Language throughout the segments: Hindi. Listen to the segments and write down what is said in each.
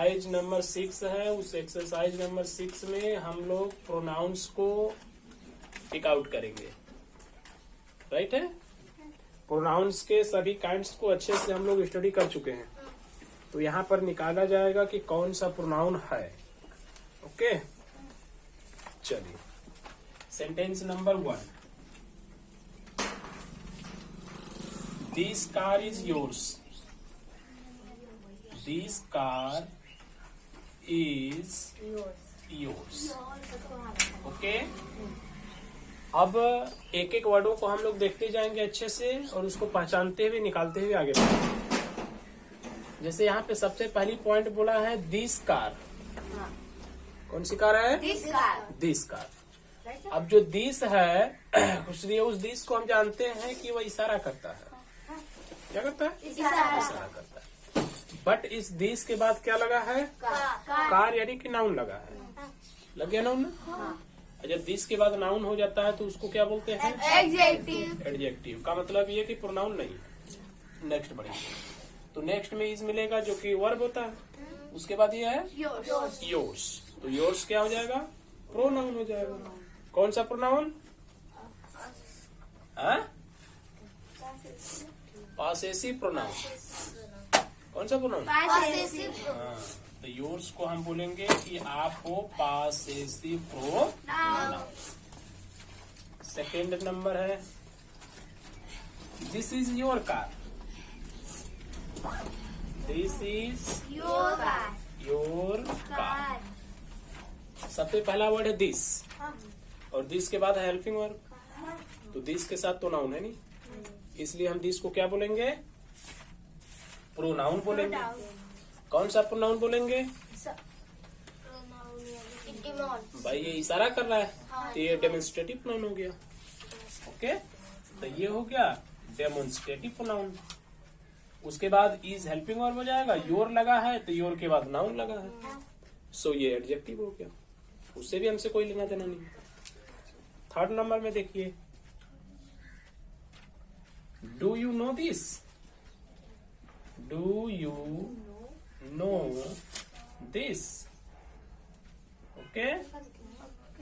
एक्सरसाइज नंबर 6 है। उस एक्सरसाइज नंबर 6 में हम लोग प्रोनाउंस को पिक आउट करेंगे। राइट है। प्रोनाउंस के सभी काइंड्स को अच्छे से हम लोग स्टडी कर चुके हैं, तो यहाँ पर निकाला जाएगा कि कौन सा प्रोनाउन है। ओके, चलिए sentence number 1, this car is yours. This car is yours. Okay, अब एक एक वर्डों को हम लोग देखते जाएंगे अच्छे से और उसको पहचानते हुए निकालते हुए आगे बढ़ेंगे। जैसे यहाँ पे सबसे पहली पॉइंट बोला है दिस कार। कौन सी कार है? This car. अब जो दिस है इसलिए उस दिस को हम जानते हैं कि वह इशारा करता है। क्या करता है? इशारा करता है। बट इस दिस के बाद क्या लगा है? कार यानी कि नाउन लगा है। लग गया नाउन ना? जब दिस के बाद नाउन हो जाता है तो उसको क्या बोलते हैं? एडजेक्टिव। एडजेक्टिव का मतलब ये कि प्रोनाउन नहीं है। नेक्स्ट बढ़ेंगे तो नेक्स्ट में इज मिलेगा जो कि वर्ब होता है। उसके बाद ये है योर्स। तो योर्स क्या हो जाएगा? प्रोनाउन हो जाएगा। कौन सा प्रोनाउन? Possessive pronoun. कौन सा प्रोनाउन? तो योर्स को हम बोलेंगे कि आप हो पॉसेसिव प्रोनाउन। सेकेंड नंबर है this is your car. This is your car. सबसे पहला वर्ड है दिस और दिस के बाद है हेल्पिंग वर्ब। तो दिस के साथ तो नाउन है नहीं, इसलिए हम दिस को क्या बोलेंगे? प्रोनाउन बोलेंगे। कौन सा प्रोनाउन बोलेंगे? भाई ये इशारा कर रहा है तो ये डेमोन्स्ट्रेटिव प्रोनाउन हो गया। ओके, तो ये हो गया डेमोन्स्ट्रेटिव प्रोनाउन। उसके बाद इज हेल्पिंग वर्ब हो जाएगा। योर लगा है तो योर के बाद नाउन लगा है, सो ये एडजेक्टिव हो गया। उससे भी हमसे कोई लेना देना नहीं। थर्ड नंबर में देखिए do you know this. Do you know this. Okay,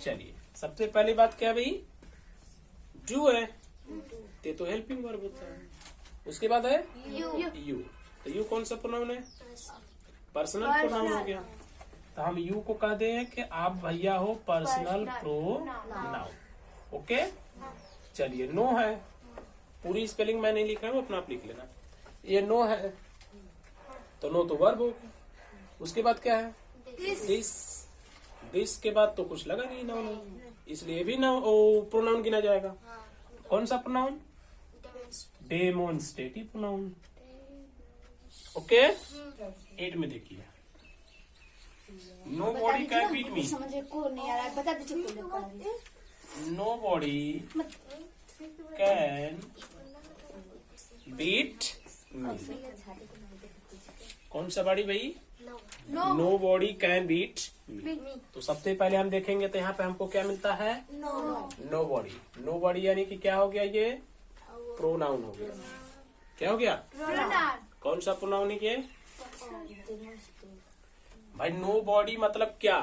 चलिए सबसे पहली बात क्या भाई? डू है ते तो हेल्पिंग वर्ब होता है। उसके बाद है यू। तो यू कौन सा प्रोनाउन है? पर्सनल प्रोनाउन हो गया। तो हम यू को कह दें कि आप भैया हो पर्सनल प्रोनाउन। ओके, चलिए नो है। पूरी स्पेलिंग मैं नहीं लिख रहा हूँ, अपना आप लिख लेना। ये नो है तो नो तो वर्ब हो गया। उसके बाद क्या है? दिस। दिस के बाद तो कुछ लगा नहीं नाउन, इसलिए भी ना प्रोनाउन गिना जाएगा। कौन सा प्रोनाउन? Demonstrative pronoun. ओके, 8 में देखिए nobody can beat me. Nobody can beat me. कौन सा बॉडी भाई? Nobody can beat me. तो सबसे पहले हम देखेंगे तो यहाँ पे हमको क्या मिलता है? Know body. नो बॉडी यानी कि क्या हो गया? ये प्रोनाउन हो गया। क्या हो गया? कौन सा प्रोनाउन है ये भाई? नो बॉडी मतलब क्या?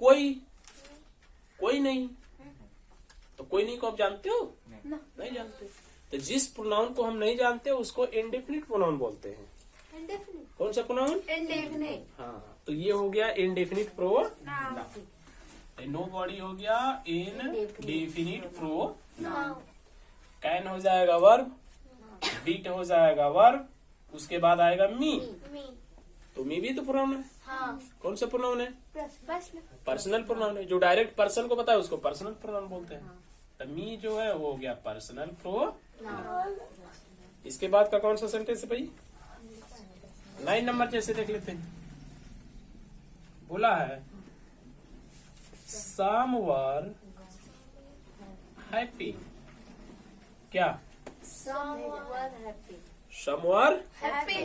कोई नहीं। तो कोई नहीं को आप जानते हो? नहीं जानते। तो जिस प्रोनाउन को हम नहीं जानते उसको इंडेफिनिट प्रोनाउन बोलते हैं। कौन सा प्रोनाउन? इंडेफिनिट। हाँ, तो ये हो गया इंडेफिनिट प्रोनाउन। नो बॉडी हो गया इंडेफिनिट प्रोनाउन। कैन हो जाएगा वर्ब, बीट हो जाएगा वर्ब, उसके बाद आएगा मी। तो मी भी तो प्रोनाउन है। कौन सा प्रोनाउन है? पर्सनल प्रोनाउन है। जो डायरेक्ट पर्सन को पता है उसको पर्सनल प्रोनाउन बोलते हैं। तो मी जो है वो हो गया पर्सनल प्रोनाउन। इसके बाद का कौन सा सेंटेंस है भाई? 9 नंबर जैसे देख लेते हैं। बोला है some were happy। क्या? some were happy।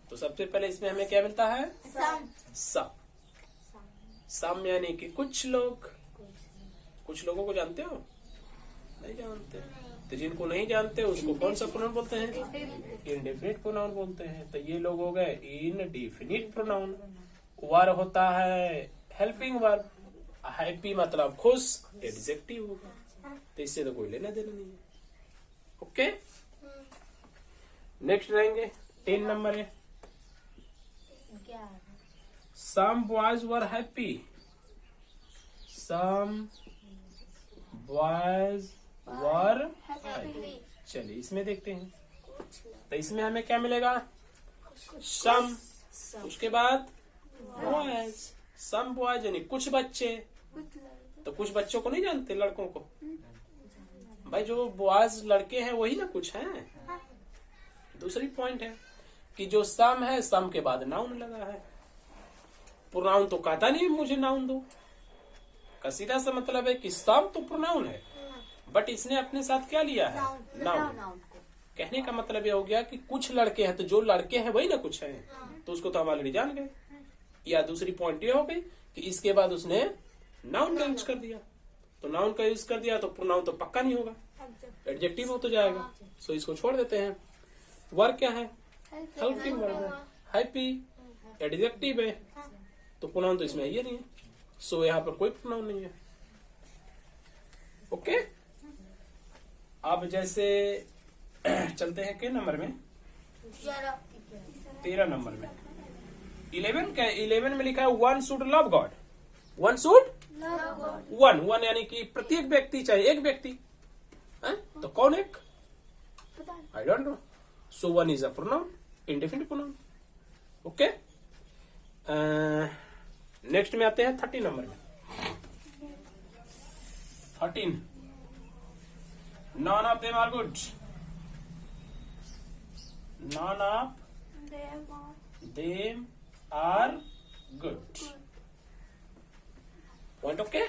तो सबसे पहले इसमें हमें क्या मिलता है? some यानी कि कुछ लोग। कुछ लोगों को जानते हो? नहीं जानते। तो जिनको नहीं जानते उसको कौन सा प्रोनाउन बोलते हैं? इंडेफिनिट प्रोनाउन बोलते हैं। तो ये लोग हो गए इनडेफिनिट प्रोनाउन। वर होता है हेल्पिंग वर्ब, हैप्पी मतलब खुश, एडजेक्टिव होगा। तो इससे तो कोई लेना देना नहीं है। ओके, नेक्स्ट रहेंगे 10 नंबर है। Some boys were happy. Some boys were happy. चलिए इसमें देखते हैं। तो इसमें हमें क्या मिलेगा? Some, उसके बाद boys, some boys यानी कुछ बच्चे। तो कुछ बच्चों को नहीं जानते, लड़कों को। भाई जो बॉयज लड़के हैं वही ना कुछ हैं। दूसरी पॉइंट है कि जो सम है, सम के बाद नाउन लगा है। प्रोनाउन तो कहता नहीं मुझे नाउन दो का सीधा सा मतलब है कि सम तो प्रोनाउन है, बट इसने अपने साथ क्या लिया है? नाउन। कहने का मतलब ये हो गया कि कुछ लड़के हैं, तो जो लड़के हैं वही ना कुछ है। तो उसको तो हम ऑलरेडी जान गए। या दूसरी पॉइंट ये हो गई कि इसके बाद उसने नाउन का यूज कर दिया। तो नाउन का यूज कर दिया तो प्रोनाउन तो पक्का नहीं होगा, एडजेक्टिव हो तो जाएगा। सो इसको छोड़ देते हैं। वर्ब क्या है? हेल्पिंग वर्ब है। हैप्पी एडजेक्टिव है, तो प्रोनाउन तो इसमें ये नहीं है। सो यहाँ पर कोई प्रोनाउन नहीं है। ओके, अब जैसे चलते हैं के नंबर में? 13 नंबर में। 11 क्या? 11 में लिखा है one should love God. One should one यानी कि प्रत्येक व्यक्ति, चाहे एक व्यक्ति है? तो कौन एक? I don't know. So one is a pronoun, indefinite pronoun. Okay, next में आते हैं 30 नंबर में। 13 none of them are good. None of them are good. Point okay.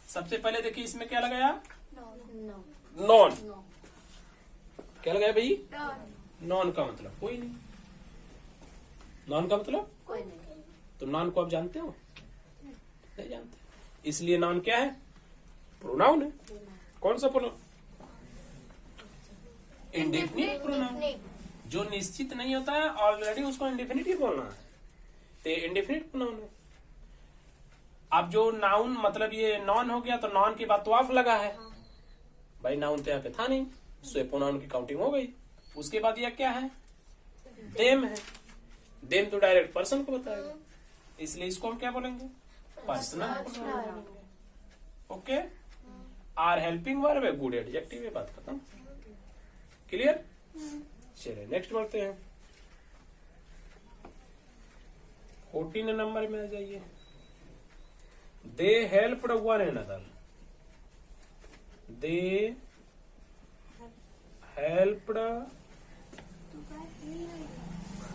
सबसे पहले देखिए इसमें क्या लगाया? नॉन। क्या लगाया भाई? नॉन का मतलब कोई नहीं। नॉन का मतलब कोई नहीं। तो नॉन को आप जानते हो? नहीं जानते। इसलिए नॉन क्या है? प्रोनाउन है। कौन सा प्रोनाउन? Indefinite pronoun. जो निश्चित नहीं होता है ऑलरेडी उसको इंडेफिनिट ही बोलना है। तो इंडेफिनिट प्रोनाउन है। अब जो नाउन मतलब ये नॉन हो गया, तो नॉन के बाद तो ऑफ लगा है। भाई नाउन तो यहाँ पे था नहीं, सो प्रोनाउन की काउंटिंग हो गई। उसके बाद यह क्या है? देम है। देम तो डायरेक्ट पर्सन को बताएगा, इसलिए इसको हम क्या बोलेंगे? Personal pronoun. Okay, are helping verb है, गुड एडजेक्टिव है, बात खत्म। क्लियर? चलिए नेक्स्ट बढ़ते हैं। 14 नंबर में आ जाइए। दे हेल्प्ड वन अनदर। दे हेल्प्ड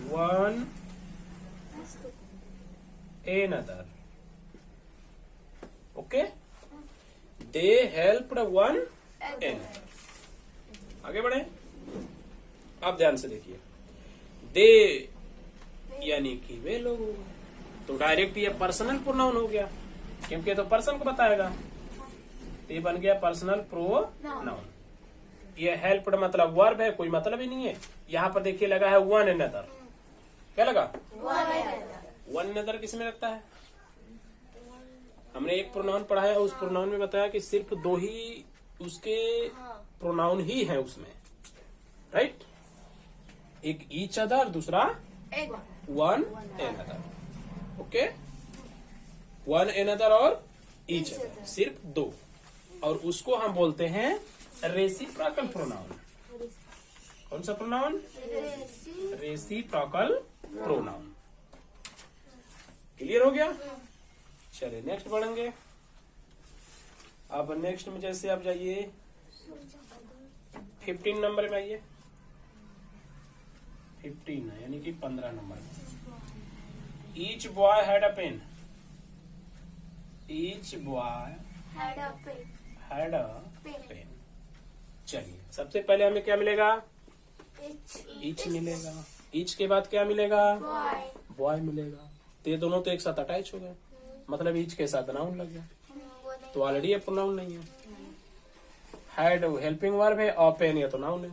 वन another. ओके, दे हेल्प्ड वन another। आगे बढ़े। आप ध्यान से देखिए। दे यानी कि वे लोग हो गए, तो डायरेक्ट ये पर्सनल प्रोनाउन हो गया, क्योंकि तो पर्सन को बताएगा। ये बन गया पर्सनल प्रोनाउन। ये हेल्प्ड मतलब वर्ब है, कोई मतलब ही नहीं है। यहाँ पर देखिए लगा है वन अनदर। क्या लगा? वन अनदर किस में लगता है? हमने एक प्रोनाउन पढ़ा है, उस प्रोनाउन में बताया कि सिर्फ 2 ही उसके प्रोनाउन ही है उसमें, राइट? एक ईच अदर, दूसरा one another. Okay, one another और ईच अदर, सिर्फ 2। और उसको हम बोलते हैं रेसिप्रोकल प्रोनाउन। कौन सा प्रोनाउन? Reciprocal pronoun. क्लियर हो गया? चलिए नेक्स्ट बढ़ेंगे। अब नेक्स्ट में जैसे आप जाइए 15 नंबर में आइए। 15 यानी कि 15 नंबर में। Each boy had a pen. Each boy had a pen. चलिए सबसे पहले हमें क्या मिलेगा? ईच मिलेगा। ईच के बाद क्या मिलेगा? बॉय मिलेगा। तो ये दोनों तो एक साथ अटैच हो गए, मतलब ईच के साथ नाउन लग गया, तो ऑलरेडी ये प्रोनाउन नहीं है। हैड हेल्पिंग वर्ब है, और पेन या तो नाउन है।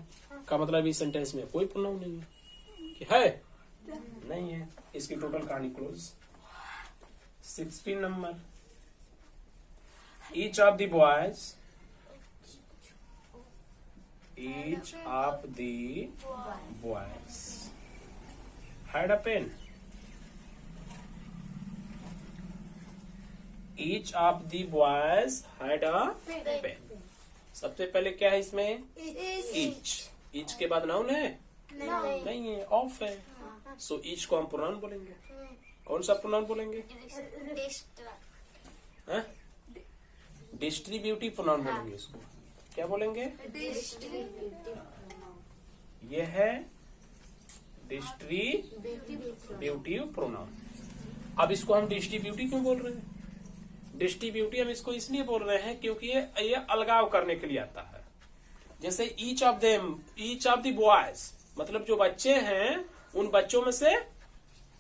का मतलब इस सेंटेंस में कोई प्रोनाउन नहीं है कि है नहीं है। इसकी टोटल कहानी close. 16 number, each of the boys, each of the boys had a pen. Each of the boys had a pen. सबसे पहले क्या है इसमें? ईच। ईच के बाद नाउन है? नहीं है, ऑफ है। सो ईच को हम प्रोनाउन बोलेंगे। कौन सा प्रोनाउन बोलेंगे? डिस्ट्रीब्यूटिव प्रोनाउन बोलेंगे इसको। क्या बोलेंगे? ये है डिस्ट्रीब्यूटिव प्रोनाउन। अब इसको हम डिस्ट्रीब्यूटिव क्यों बोल रहे हैं? डिस्ट्रीब्यूटिव हम इसको इसलिए बोल रहे हैं क्योंकि ये अलगाव करने के लिए आता है। जैसे each of them, each of the boys, मतलब जो बच्चे हैं उन बच्चों में से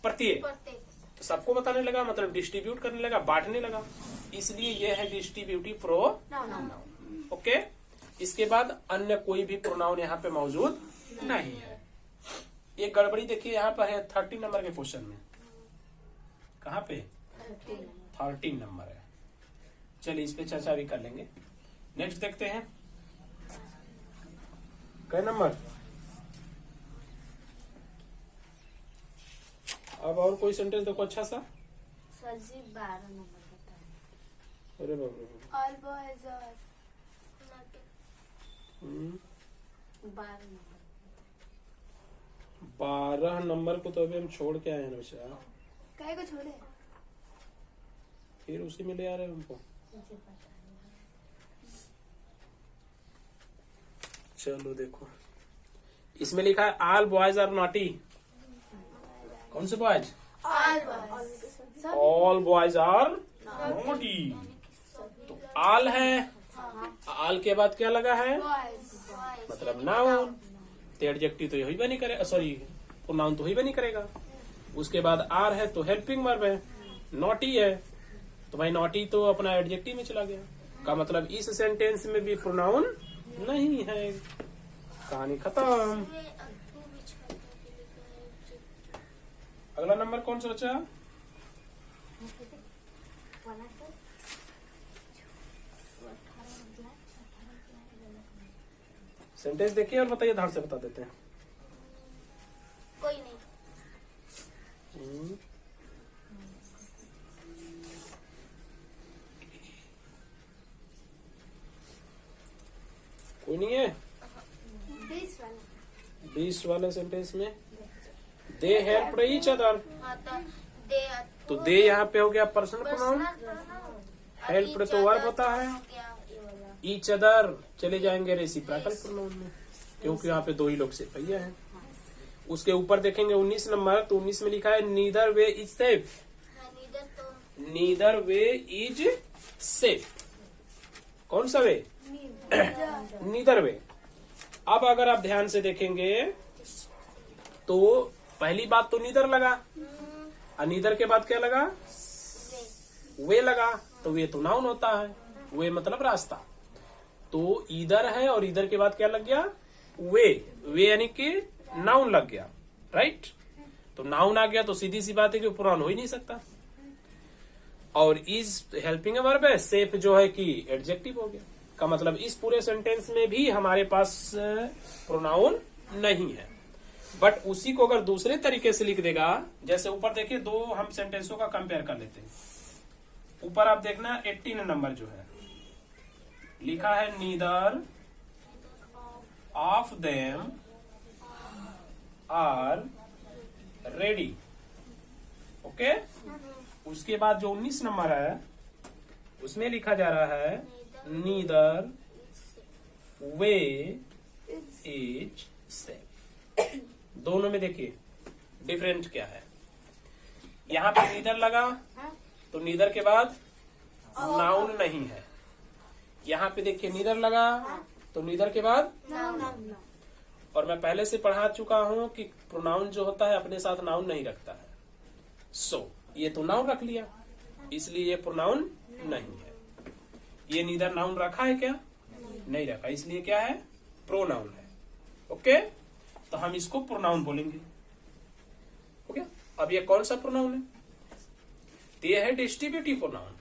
प्रत्येक, तो सबको बताने लगा, मतलब डिस्ट्रीब्यूट करने लगा, बांटने लगा, इसलिए ये है डिस्ट्रीब्यूटिव प्रोनाउन। ओके। इसके बाद अन्य कोई भी प्रोनाउन यहाँ पे मौजूद नहीं है। ये गड़बड़ी देखिए यहाँ पर है 13 नंबर के क्वेश्चन में। कहाँ पे? 13 नंबर है। चलिए इस पे चर्चा भी कर लेंगे। नेक्स्ट देखते हैं, कै नंबर? अब और कोई सेंटेंस देखो अच्छा सा। सर जी 12 नंबर बताएं। अरे बाप रे। All boys are 12 number. 12 number को तो अभी हम छोड़ के आए हैं बच्चा। काहे को छोड़े? फिर उसी में ले आ रहे हैं हमको। मुझे पता चलो देखो, इसमें लिखा है ऑल बॉयज आर नॉटी। कौन से boys? All boys are naughty. तो ऑल है, ऑल के बाद क्या लगा है? मतलब नाउन। तो एडजेक्टिव तो यही बनी करे, सॉरी प्रोनाउन तो ही बनी करेगा। उसके बाद आर है तो हेल्पिंग वर्ब है। नॉटी है तो भाई नॉटी तो अपना एडजेक्टिव में चला गया। का मतलब इस सेंटेंस में भी प्रोनाउन नहीं है। कहानी खत्म। अगला नंबर कौन सा बचा? सेंटेंस देखिए और बताइए, धार से बता देते हैं। कोई नहीं। कोई नहीं है? 20 20 वाले सेंटेंस में दे हेल्प ईच अदर। तो दे यहाँ पे हो गया पर्सनल प्रोनाउन, हेल्प तो वर्ब होता है। ईच अदर चले जाएंगे रेसिप्रोकल प्रोनाउन में, क्योंकि यहाँ पे दो ही लोग से भैया है। उसके ऊपर देखेंगे 19 नंबर, तो 19 में लिखा है neither way is safe. Neither way is safe. कौन सा वे? नीदर वे। अब अगर आप ध्यान से देखेंगे तो पहली बात तो नीदर लगा, और नीदर के बाद क्या लगा? वे लगा। तो वे तो नाउन होता है, वे मतलब रास्ता। तो इधर है और इधर के बाद क्या लग गया? वे यानी कि नाउन लग गया, राइट। तो नाउन आ गया तो सीधी सी बात है कि प्रोनाउन हो ही नहीं सकता। और इज हेल्पिंग वर्ब है, सेफ जो है कि एडजेक्टिव हो गया। का मतलब इस पूरे सेंटेंस में भी हमारे पास प्रोनाउन नहीं है। बट उसी को अगर दूसरे तरीके से लिख देगा, जैसे ऊपर देखिए, दो हम सेंटेंसों का कंपेयर कर लेते हैं। ऊपर आप देखना 18 नंबर जो है लिखा है neither of them are ready. Okay. उसके बाद जो 19 नंबर है उसमें लिखा जा रहा है नीदर वे इज सेफ। दोनों में देखिए डिफरेंट क्या है। यहाँ पे नीदर लगा तो नीदर के बाद नाउन नहीं है। यहाँ पे देखिए नीदर लगा तो नीदर के बाद नाउन। और मैं पहले से पढ़ा चुका हूं कि प्रोनाउन जो होता है अपने साथ नाउन नहीं रखता है। सो ये तो नाउन रख लिया, इसलिए ये प्रोनाउन नहीं है। ये नीदर नाउन रखा है क्या? नहीं रखा, इसलिए क्या है, प्रोनाउन है। ओके, तो हम इसको प्रोनाउन बोलेंगे। ओके, अब ये कौन सा प्रोनाउन है, तो ये है डिस्ट्रीब्यूटिव प्रोनाउन।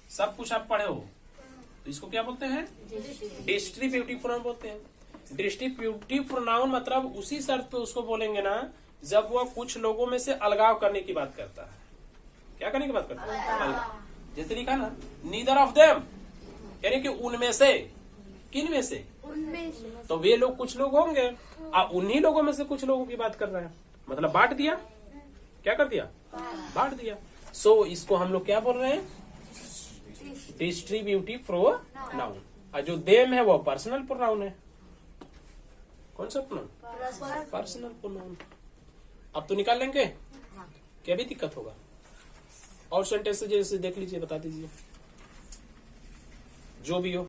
सब कुछ आप पढ़े हो, तो इसको क्या बोलते हैं, डिस्ट्रीब्यूटिव प्रोनाउन बोलते हैं। डिस्ट्रीब्यूटिव प्रोनाउन मतलब उसी शर्त पे उसको बोलेंगे ना जब वह कुछ लोगों में से अलगाव करने की बात करता है। क्या करने की बात करता है, अलगाव। जैसे लिखा ना, नीदर ऑफ देम, यानी कि उनमें से, किन में से, उनमें तो वे लोग कुछ लोग होंगे, आप उन्हीं लोगों में से कुछ लोगों की बात कर रहे हैं, मतलब बांट दिया, क्या कर दिया, बांट दिया। सो इसको हम लोग क्या बोल रहे हैं, डिस्ट्रीब्यूटिव प्रोनाउन। और जो देम है वो पर्सनल प्रोनाउन है। कौन सा प्रोनाउन, पर्सनल प्रोनाउन। अब तो निकाल लेंगे, क्या भी दिक्कत होगा। और सेंटेंस जैसे देख लीजिए, बता दीजिए जो भी हो।